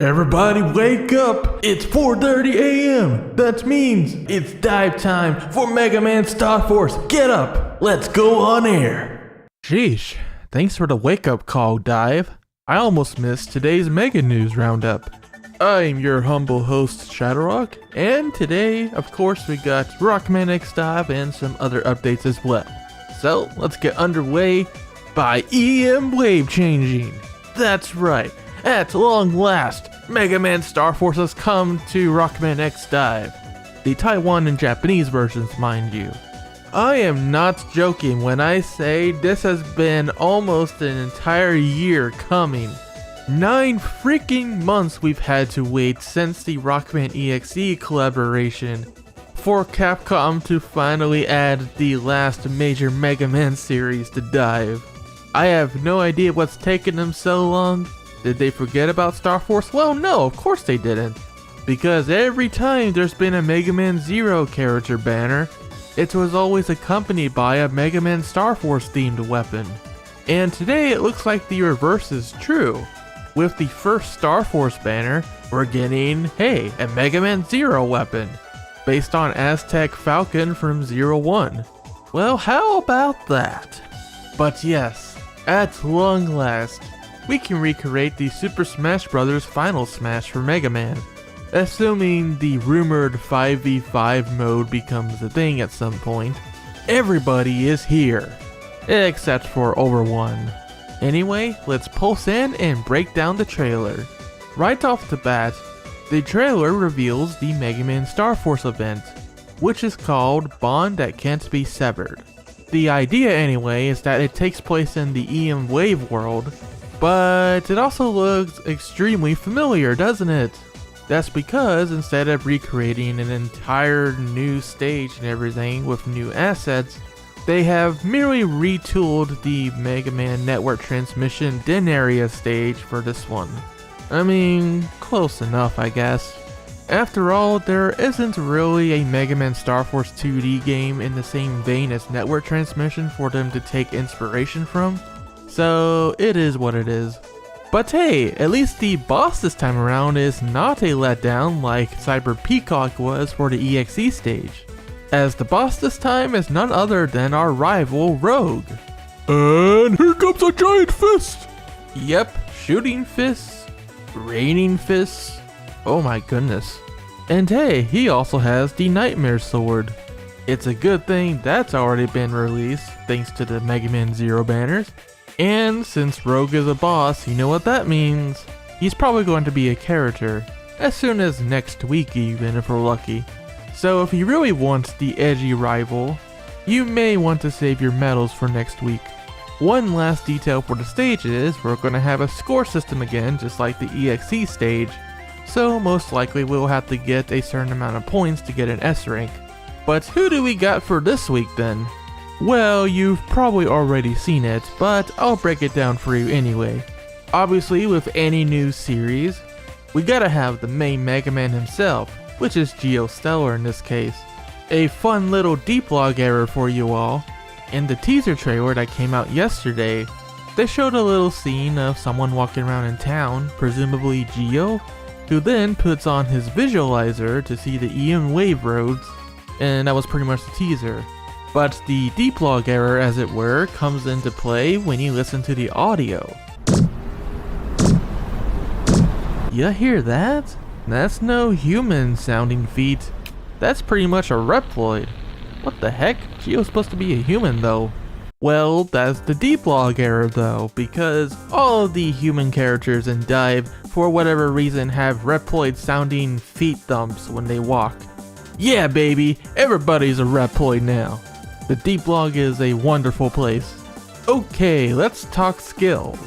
Everybody wake up! It's 4:30 a.m. That means it's dive time for Mega Man Star Force. Get up! Let's go on air! Sheesh, thanks for the wake-up call, Dive. I almost missed today's Mega News Roundup. I'm your humble host, ShadowRock, and today, of course, we got Rockman-X Dive and some other updates as well. So, let's get underway by EM wave changing. That's right, at long last, Mega Man Star Force has come to Rockman-X Dive. The Taiwan and Japanese versions, mind you. I am not joking when I say this has been almost an entire year coming. 9 freaking months we've had to wait since the Rockman EXE collaboration for Capcom to finally add the last major Mega Man series to Dive. I have no idea what's taken them so long. Did they forget about Star Force? Well, no, of course they didn't. Because every time there's been a Mega Man Zero character banner, it was always accompanied by a Mega Man Star Force themed weapon. And today it looks like the reverse is true. With the first Star Force banner, we're getting, hey, a Mega Man Zero weapon, based on Aztec Falcon from Zero One. Well, how about that? But yes, at long last, we can recreate the Super Smash Bros. Final Smash for Mega Man, assuming the rumored 5v5 mode becomes a thing at some point. Everybody is here, except for Over One. Anyway, let's pulse in and break down the trailer. Right off the bat, the trailer reveals the Mega Man Star Force event, which is called Bond That Can't Be Severed. The idea anyway is that it takes place in the EM Wave world, but it also looks extremely familiar, doesn't it? That's because instead of recreating an entire new stage and everything with new assets, they have merely retooled the Mega Man Network Transmission Den Area stage for this one. I mean, close enough, I guess. After all, there isn't really a Mega Man Star Force 2D game in the same vein as Network Transmission for them to take inspiration from. So, it is what it is. But hey, at least the boss this time around is not a letdown like Cyber Peacock was for the EXE stage, as the boss this time is none other than our rival Rogue. And here comes a giant fist! Yep, shooting fists, raining fists, oh my goodness. And hey, he also has the Nightmare Sword. It's a good thing that's already been released thanks to the Mega Man Zero banners. And since Rogue is a boss, you know what that means. He's probably going to be a character, as soon as next week even if we're lucky. So if you really want the edgy rival, you may want to save your medals for next week. One last detail for the stage is we're going to have a score system again, just like the EXE stage. So most likely we'll have to get a certain amount of points to get an S rank. But who do we got for this week then? Well, you've probably already seen it, but I'll break it down for you anyway. Obviously, with any new series, we gotta have the main Mega Man himself, which is Geostellar in this case. A fun little deep log error for you all. In the teaser trailer that came out yesterday, they showed a little scene of someone walking around in town, presumably Geo, who then puts on his visualizer to see the EM Wave roads, and that was pretty much the teaser. But the deep log error, as it were, comes into play when you listen to the audio. You hear that? That's no human sounding feat. That's pretty much a Reploid. What the heck? Geo's supposed to be a human though. Well, that's the deep log error though, because all of the human characters in Dive, for whatever reason, have Reploid sounding feet thumps when they walk. Yeah baby, everybody's a Reploid now. The deep log is a wonderful place. Okay, let's talk skills.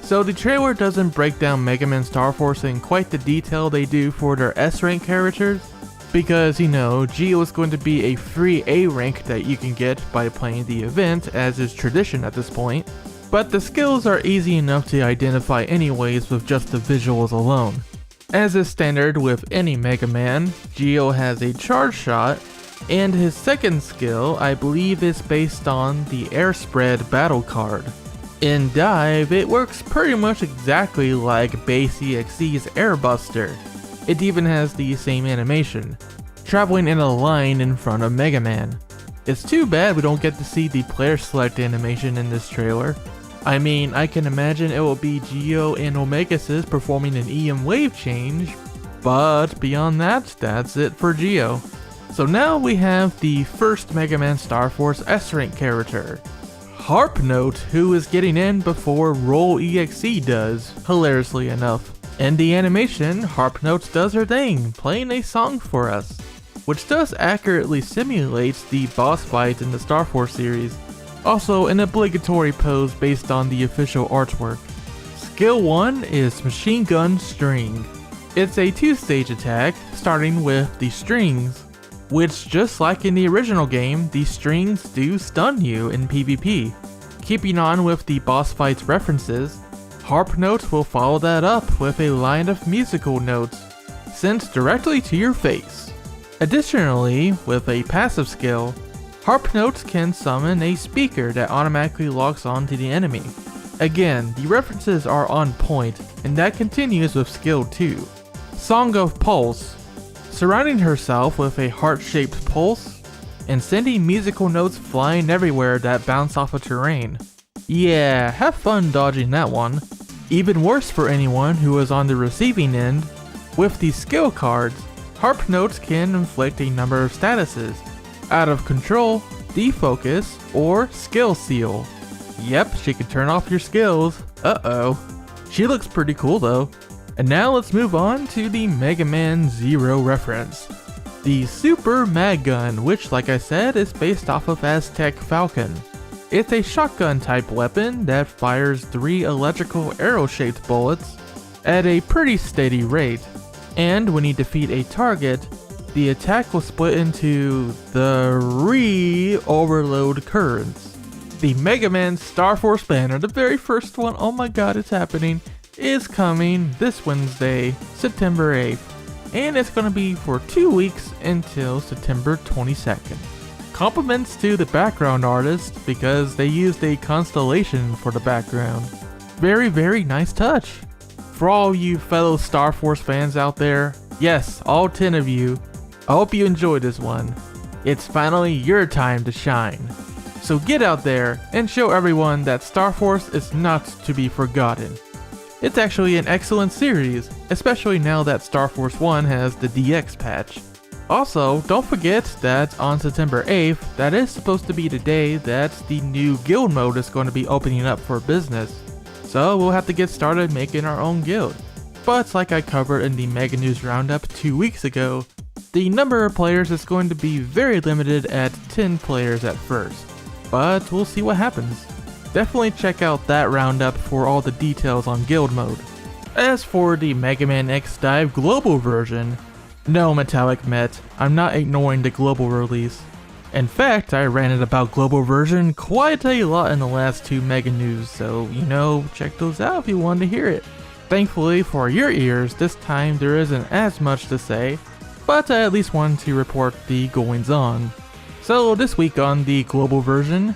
So the trailer doesn't break down Mega Man Star Force in quite the detail they do for their S rank characters, because you know, Geo is going to be a free A rank that you can get by playing the event, as is tradition at this point. But the skills are easy enough to identify anyways with just the visuals alone. As is standard with any Mega Man, Geo has a charge shot, and his second skill, I believe, is based on the Air Spread battle card. In DiVE, it works pretty much exactly like base EXE's Airbuster. It even has the same animation, traveling in a line in front of Mega Man. It's too bad we don't get to see the player select animation in this trailer. I mean, I can imagine it will be Geo and Omegasys performing an EM wave change, but beyond that, that's it for Geo. So now we have the first Mega Man Star Force S-Rank character, Harpnote, who is getting in before Roll EXE does, hilariously enough. In the animation, Harpnote does her thing, playing a song for us, which does accurately simulate the boss fight in the Star Force series, also an obligatory pose based on the official artwork. Skill 1 is Machine Gun String. It's a 2-stage attack, starting with the strings, which just like in the original game, the strings do stun you in PvP. Keeping on with the boss fight's references, Harpnote will follow that up with a line of musical notes, sent directly to your face. Additionally, with a passive skill, Harpnote can summon a speaker that automatically locks onto the enemy. Again, the references are on point, and that continues with skill 2. Song of Pulse, surrounding herself with a heart-shaped pulse, and sending musical notes flying everywhere that bounce off of terrain. Yeah, have fun dodging that one. Even worse for anyone who is on the receiving end, with the skill cards, Harpnote can inflict a number of statuses: Out of Control, Defocus, or Skill Seal. Yep, she can turn off your skills. Uh-oh. She looks pretty cool though. And now let's move on to the Mega Man Zero reference. The Super Mag Gun, which like I said is based off of Aztec Falcon. It's a shotgun type weapon that fires 3 electrical arrow-shaped bullets at a pretty steady rate, and when you defeat a target, the attack will split into 3 overload currents. The Mega Man Star Force banner, the very first one, oh my god, it's happening, is coming this Wednesday, September 8th, and it's going to be for 2 weeks until September 22nd. Compliments to the background artist because they used a constellation for the background. Very, very nice touch. For all you fellow Star Force fans out there, yes, all 10 of you, I hope you enjoyed this one. It's finally your time to shine. So get out there and show everyone that Star Force is not to be forgotten. It's actually an excellent series, especially now that Star Force 1 has the DX patch. Also, don't forget that on September 8th, that is supposed to be the day that the new guild mode is going to be opening up for business. So we'll have to get started making our own guild. But like I covered in the Mega News Roundup 2 weeks ago, the number of players is going to be very limited at 10 players at first. But we'll see what happens. Definitely check out that roundup for all the details on guild mode. As for the Mega Man X DiVE global version, no Metallic Met, I'm not ignoring the global release. In fact, I ranted about global version quite a lot in the last 2 Mega News, so check those out if you want to hear it. Thankfully for your ears, this time there isn't as much to say, but I at least wanted to report the goings on. So this week on the global version,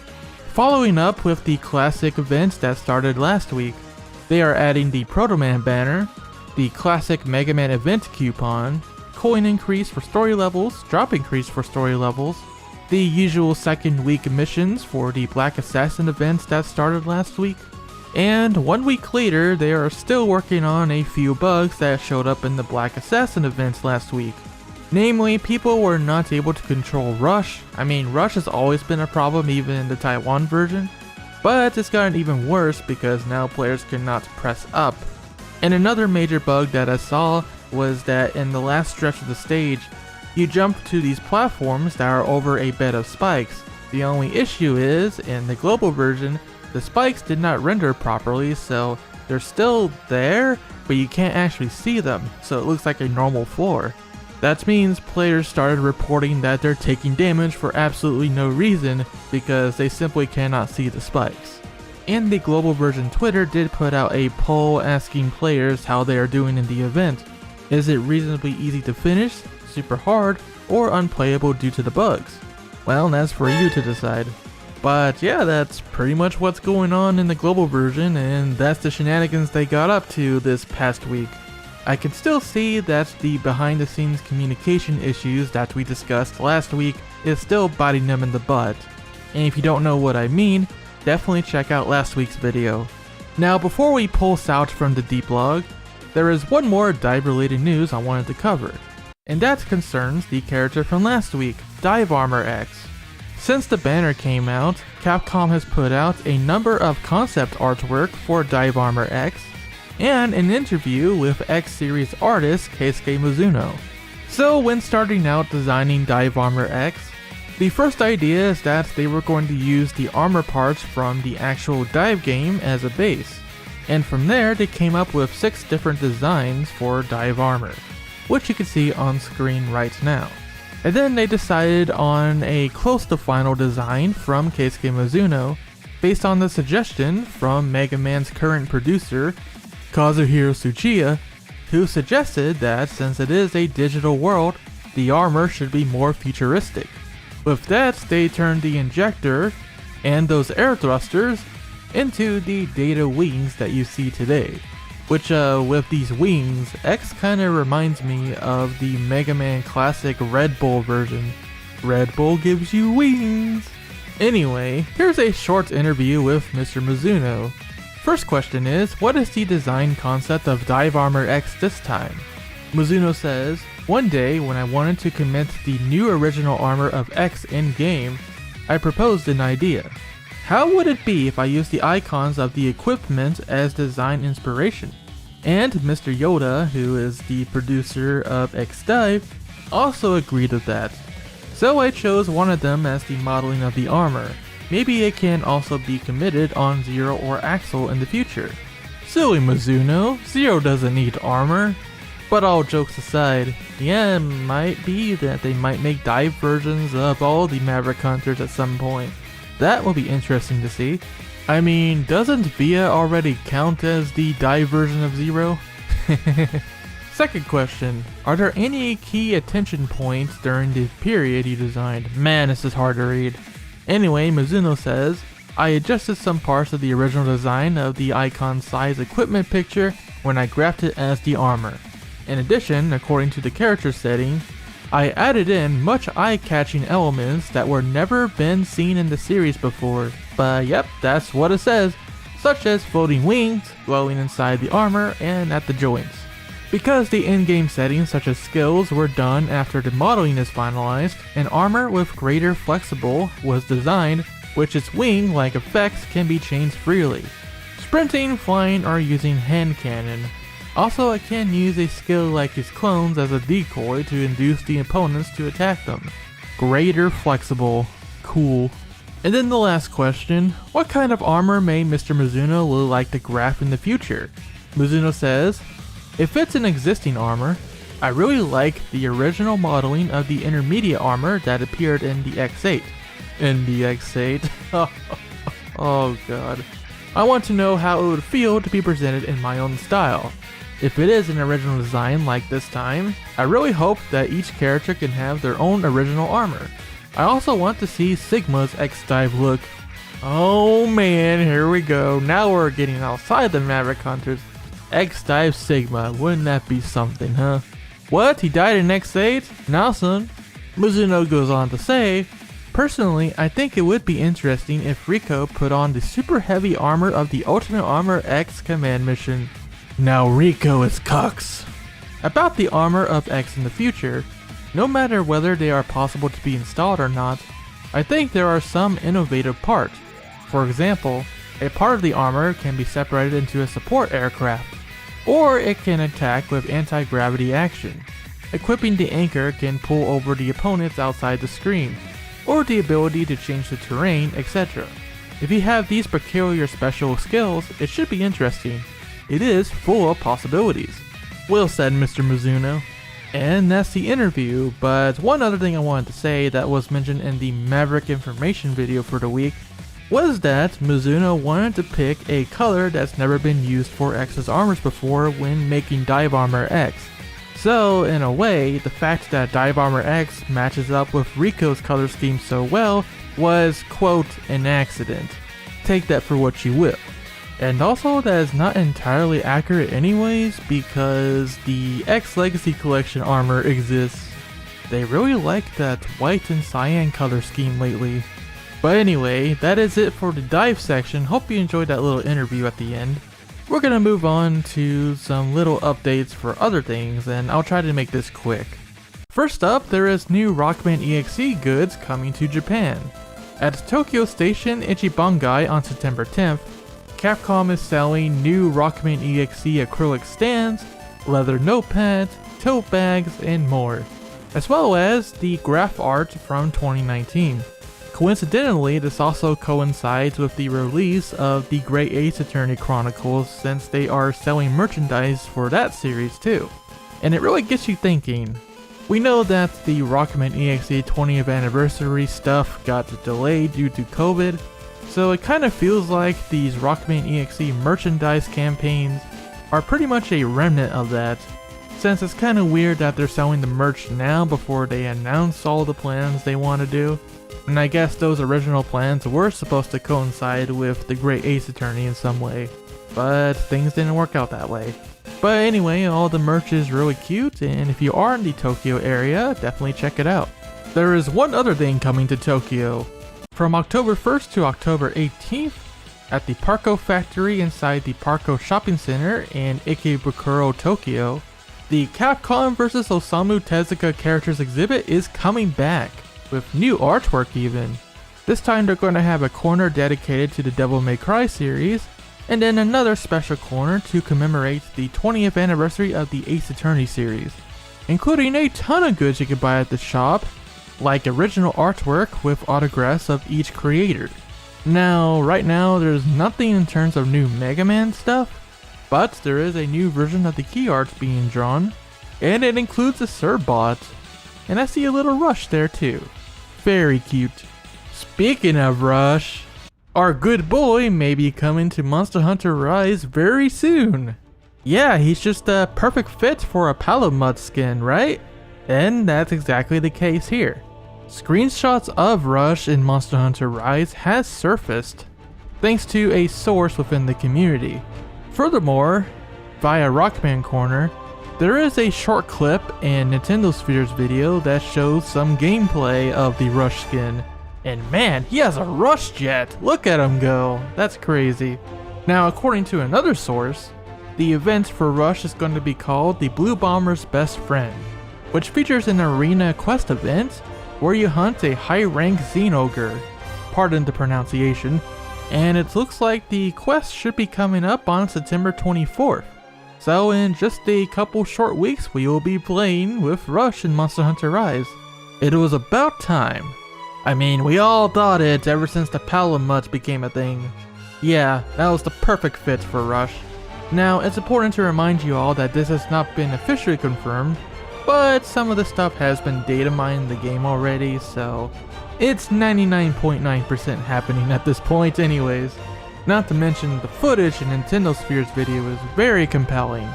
following up with the classic events that started last week, they are adding the Proto Man banner, the classic Mega Man event coupon, coin increase for story levels, drop increase for story levels, the usual second week missions for the Black Assassin events that started last week, and 1 week later they are still working on a few bugs that showed up in the Black Assassin events last week. Namely, people were not able to control Rush. I mean, Rush has always been a problem even in the Taiwan version, but it's gotten even worse because now players cannot press up. And another major bug that I saw was that in the last stretch of the stage, you jump to these platforms that are over a bed of spikes. The only issue is, in the global version, the spikes did not render properly, so they're still there, but you can't actually see them, so it looks like a normal floor. That means players started reporting that they're taking damage for absolutely no reason because they simply cannot see the spikes. And the global version Twitter did put out a poll asking players how they are doing in the event. Is it reasonably easy to finish, super hard, or unplayable due to the bugs? Well, that's for you to decide. But yeah, that's pretty much what's going on in the global version, and that's the shenanigans they got up to this past week. I can still see that the behind the scenes communication issues that we discussed last week is still biting them in the butt. And if you don't know what I mean, definitely check out last week's video. Now before we pulse out from the deep log, there is one more DiVE related news I wanted to cover, and that concerns the character from last week, DiVE Armor X. Since the banner came out, Capcom has put out a number of concept artwork for DiVE Armor X, and an interview with X series artist Keisuke Mizuno. So when starting out designing DiVE Armor X, the first idea is that they were going to use the armor parts from the actual DiVE game as a base, and from there they came up with 6 different designs for DiVE armor, which you can see on screen right now. And then they decided on a close to final design from Keisuke Mizuno based on the suggestion from Mega Man's current producer, Kazuhiro Tsuchiya, who suggested that since it is a digital world, the armor should be more futuristic. With that, they turned the injector and those air thrusters into the data wings that you see today. Which with these wings, X kinda reminds me of the Mega Man classic Red Bull version. Red Bull gives you wings! Anyway, here's a short interview with Mr. Mizuno. First question is, what is the design concept of DiVE Armor X this time? Mizuno says, one day when I wanted to commit the new original armor of X in-game, I proposed an idea. How would it be if I used the icons of the equipment as design inspiration? And Mr. Yoda, who is the producer of X-DiVE, also agreed with that. So I chose one of them as the modeling of the armor. Maybe it can also be committed on Zero or Axel in the future. Silly Mizuno, Zero doesn't need armor. But all jokes aside, yeah, it might be that they might make DiVE versions of all the Maverick Hunters at some point. That will be interesting to see. I mean, doesn't Via already count as the DiVE version of Zero? Second question, are there any key attention points during the period you designed? Man, this is hard to read. Anyway, Mizuno says, I adjusted some parts of the original design of the icon size equipment picture when I graphed it as the armor. In addition, according to the character setting, I added in much eye-catching elements that were never been seen in the series before. But yep, that's what it says, such as floating wings, glowing inside the armor and at the joints. Because the in-game settings such as skills were done after the modeling is finalized, an armor with greater flexible was designed, which its wing-like effects can be changed freely. Sprinting, flying, or using hand cannon. Also, it can use a skill like his clones as a decoy to induce the opponents to attack them. Greater flexible. Cool. And then the last question, what kind of armor may Mr. Mizuno would like to graph in the future? Mizuno says, if it's an existing armor, I really like the original modeling of the intermediate armor that appeared in the X8. In the X8? Oh god. I want to know how it would feel to be presented in my own style. If it is an original design like this time, I really hope that each character can have their own original armor. I also want to see Sigma's X-Dive look. Oh man, here we go. Now we're getting outside the Maverick Hunters. X-Dive Sigma, wouldn't that be something, huh? What? He died in X8? Now son. Mizuno goes on to say, personally, I think it would be interesting if Rico put on the super heavy armor of the Ultimate Armor X command mission. Now Rico is cucks. About the armor of X in the future, no matter whether they are possible to be installed or not, I think there are some innovative parts. For example, a part of the armor can be separated into a support aircraft, or it can attack with anti-gravity action. Equipping the anchor can pull over the opponents outside the screen, or the ability to change the terrain, etc. If you have these peculiar special skills, it should be interesting. It is full of possibilities. Well said, Mr. Mizuno. And that's the interview, but one other thing I wanted to say that was mentioned in the Maverick information video for the week was that Mizuno wanted to pick a color that's never been used for X's armors before when making DiVE Armor X. So, in a way, the fact that DiVE Armor X matches up with Rico's color scheme so well was, quote, an accident. Take that for what you will. And also that is not entirely accurate anyways, because the X Legacy Collection armor exists. They really like that white and cyan color scheme lately. But anyway, that is it for the dive section. Hope you enjoyed that little interview at the end. We're gonna move on to some little updates for other things, and I'll try to make this quick. First up, there is new Rockman EXE goods coming to Japan. At Tokyo Station Ichibangai on September 10th, Capcom is selling new Rockman EXE acrylic stands, leather notepads, tote bags, and more, as well as the graph art from 2019. Coincidentally, this also coincides with the release of the Great Ace Attorney Chronicles, since they are selling merchandise for that series too. And it really gets you thinking. We know that the Rockman EXE 20th anniversary stuff got delayed due to COVID, so it kind of feels like these Rockman EXE merchandise campaigns are pretty much a remnant of that, since it's kind of weird that they're selling the merch now before they announce all the plans they want to do. And I guess those original plans were supposed to coincide with the Great Ace Attorney in some way, but things didn't work out that way. But anyway, all the merch is really cute, and if you are in the Tokyo area, definitely check it out. There is one other thing coming to Tokyo. From October 1st to October 18th, at the Parco Factory inside the Parco Shopping Center in Ikebukuro, Tokyo, the Capcom vs Osamu Tezuka characters exhibit is coming back, with new artwork even. This time they're going to have a corner dedicated to the Devil May Cry series, and then another special corner to commemorate the 20th anniversary of the Ace Attorney series, including a ton of goods you can buy at the shop, like original artwork with autographs of each creator. Now, right now there's nothing in terms of new Mega Man stuff, but there is a new version of the key art being drawn, and it includes a Surbot, and I see a little Rush there too. Very cute. Speaking of Rush, our good boy may be coming to Monster Hunter Rise very soon. Yeah, he's just a perfect fit for a Palamute skin, right? And that's exactly the case here. Screenshots of Rush in Monster Hunter Rise has surfaced, thanks to a source within the community. Furthermore, via Rockman Corner, there is a short clip in Nintendo Sphere's video that shows some gameplay of the Rush skin. And man, he has a Rush jet! Look at him go! That's crazy. Now, according to another source, the event for Rush is going to be called the Blue Bomber's Best Friend, which features an arena quest event where you hunt a high-rank Xenogre, pardon the pronunciation, and it looks like the quest should be coming up on September 24th. So in just a couple short weeks we will be playing with Rush in Monster Hunter Rise. It was about time. I mean, we all thought it ever since the Palamute became a thing. Yeah, that was the perfect fit for Rush. Now, it's important to remind you all that this has not been officially confirmed, but some of the stuff has been data mined in the game already, so it's 99.9% happening at this point anyways. Not to mention the footage in Nintendo Sphere's video is very compelling.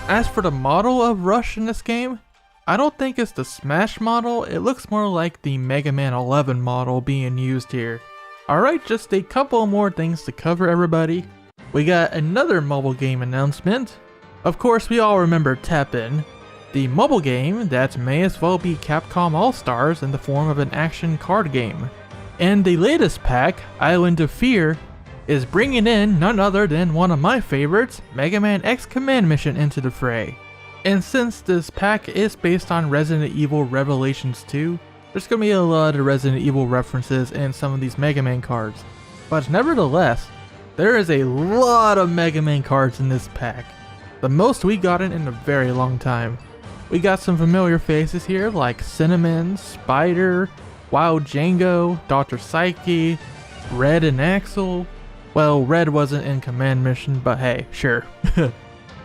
As for the model of Rush in this game, I don't think it's the Smash model, it looks more like the Mega Man 11 model being used here. Alright, just a couple more things to cover everybody. We got another mobile game announcement. Of course, we all remember TEPPEN, the mobile game that may as well be Capcom All-Stars in the form of an action card game. And the latest pack, Island of Fear, is bringing in none other than one of my favorites, Mega Man X Command Mission, into the fray. And since this pack is based on Resident Evil Revelations 2, there's gonna be a lot of Resident Evil references in some of these Mega Man cards. But nevertheless, there is a lot of Mega Man cards in this pack. The most we gotten in a very long time. We got some familiar faces here like Cinnamon, Spider, Wild Django, Dr. Psyche, Red and Axel. Well, Red wasn't in Command Mission, but hey, sure.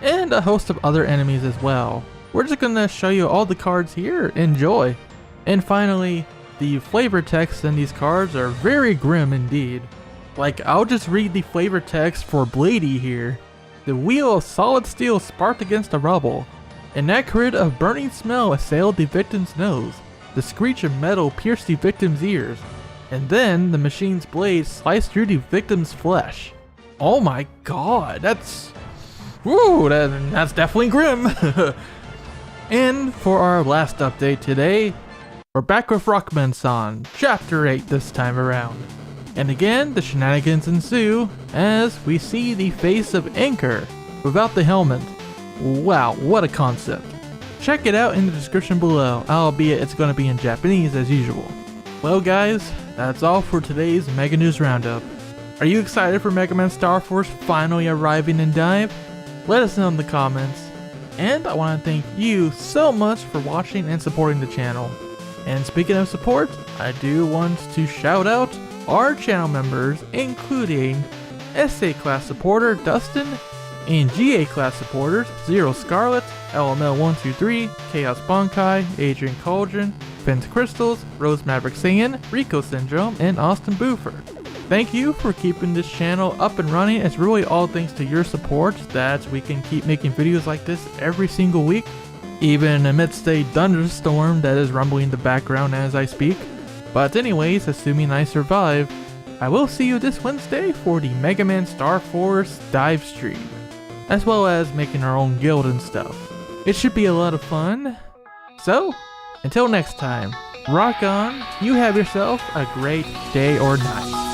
And a host of other enemies as well. We're just gonna show you all the cards here, enjoy! And finally, the flavor text in these cards are very grim indeed. Like, I'll just read the flavor text for Blady here. The wheel of solid steel sparked against the rubble. An acrid of burning smell assailed the victim's nose. The screech of metal pierced the victim's ears. and then the machine's blade sliced through the victim's flesh. Oh my god, that's definitely grim. And for our last update today, we're back with Rockman-san, Chapter 8 this time around. And again, the shenanigans ensue as we see the face of Anchor without the helmet. Wow, what a concept. Check it out in the description below, albeit it's going to be in Japanese as usual. Well guys, that's all for today's Mega News Roundup. Are you excited for Mega Man Star Force finally arriving in DiVE? Let us know in the comments. And I want to thank you so much for watching and supporting the channel. And speaking of support, I do want to shout out our channel members, including SA class supporter Dustin, and GA class supporters Zero Scarlet, LML123, Chaos Bonkai, Adrian Cauldron, Fence Crystals, Rose Maverick Saiyan, Rico Syndrome, and Austin Buford. Thank you for keeping this channel up and running. It's really all thanks to your support that we can keep making videos like this every single week, even amidst a thunderstorm that is rumbling in the background as I speak. But anyways, assuming I survive, I will see you this Wednesday for the Mega Man Star Force DiVE stream, as well as making our own guild and stuff. It should be a lot of fun. So, until next time, rock on, you have yourself a great day or night.